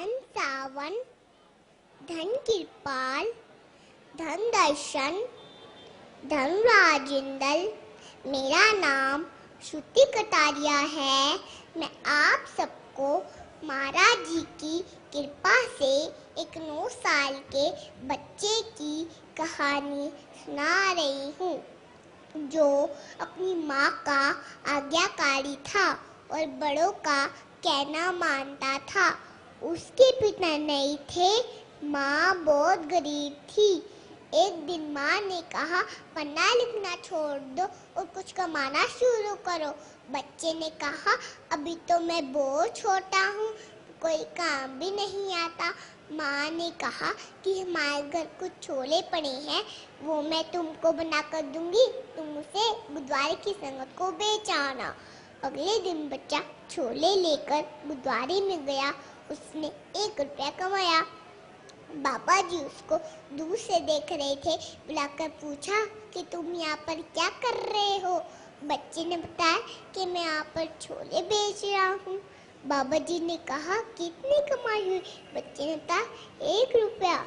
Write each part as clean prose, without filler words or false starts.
धन सावन, धन कृपाल, धन दर्शन, धन राजेंद्र। मेरा नाम श्रुति कटारिया है। मैं आप सबको महाराज जी की कृपा से एक 9 साल के बच्चे की कहानी सुना रही हूँ, जो अपनी माँ का आज्ञाकारी था और बड़ों का कहना मानता था। उसके पिता नहीं थे, माँ बहुत गरीब थी। एक दिन माँ ने कहा, पढ़ना लिखना छोड़ दो और कुछ कमाना शुरू करो। बच्चे ने कहा, अभी तो मैं बहुत छोटा हूँ, कोई काम भी नहीं आता। माँ ने कहा कि हमारे घर कुछ छोले पड़े हैं, वो मैं तुमको बना कर दूंगी, तुम उसे गुरुद्वारे की संगत को बेच आना। अगले दिन बच्चा छोले लेकर गुरुद्वारे में गया। उसने 1 रुपया कमाया। बाबा जी उसको दूर से देख रहे थे। बुलाकर पूछा कि तुम यहाँ पर क्या कर रहे हो? बच्चे ने बताया कि मैं यहाँ पर छोले बेच रहा हूँ। बाबा जी ने कहा, कितनी कमाई हुई? बच्चे ने बताया, 1 रुपया।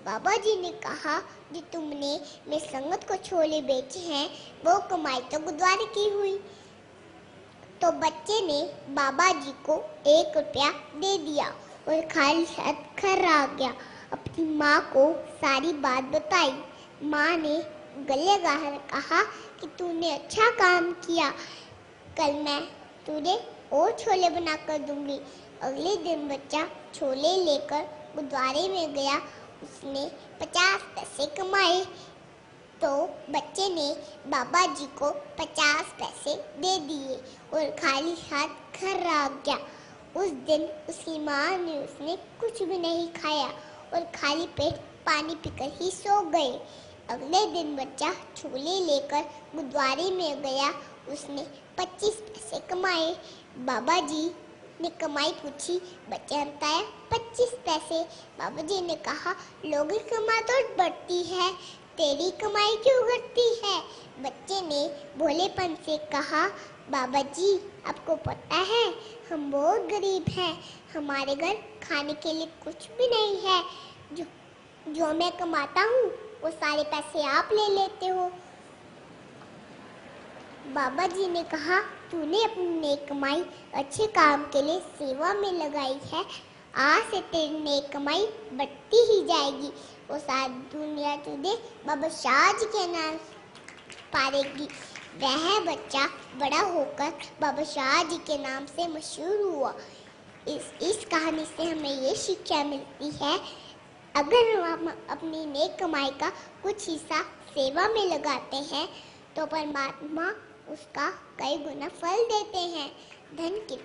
बाबा जी ने कहा, जो तुमने मेरी संगत को छोले बेचे हैं, वो कमाई तो गुरुद्वारे की हुई। तो बच्चे ने बाबा जी को 1 रुपया दे दिया और खाली हाथ घर आ गया। अपनी माँ को सारी बात बताई। माँ ने गले लगाकर कहा कि तूने अच्छा काम किया, कल मैं तुझे और छोले बना कर दूंगी। अगले दिन बच्चा छोले लेकर गुरुद्वारे में गया। उसने 50 पैसे कमाए। तो बच्चे ने बाबा जी को 50 पैसे दे दिए और खाली हाथ घर आ गया। उस दिन उसकी माँ ने उसने कुछ भी नहीं खाया और खाली पेट पानी पीकर ही सो गए। अगले दिन बच्चा छोले लेकर गुरुद्वारे में गया। उसने 25 पैसे कमाए। बाबा जी ने कमाई पूछी। बच्चे ने बताया, 25 पैसे। बाबा जी ने कहा, लोगों की कमाई तो बढ़ती है, तेरी कमाई क्यों घटती है? बच्चे ने भोलेपन से कहा, बाबा जी आपको पता है हम बहुत गरीब हैं, हमारे घर खाने के लिए कुछ भी नहीं है। जो मैं कमाता हूँ वो सारे पैसे आप ले लेते हो। बाबा जी ने कहा, तूने अपनी नेक कमाई अच्छे काम के लिए सेवा में लगाई है, आज से तेरी नेक कमाई बढ़ती ही जाएगी। वो सारी दुनिया तुझे बाबा शाह जी के नाम पालेगी। वह बच्चा बड़ा होकर बाबा शाह जी के नाम से मशहूर हुआ। इस कहानी से हमें ये शिक्षा मिलती है, अगर हम अपनी नेक कमाई का कुछ हिस्सा सेवा में लगाते हैं तो परमात्मा उसका कई गुना फल देते हैं। धन की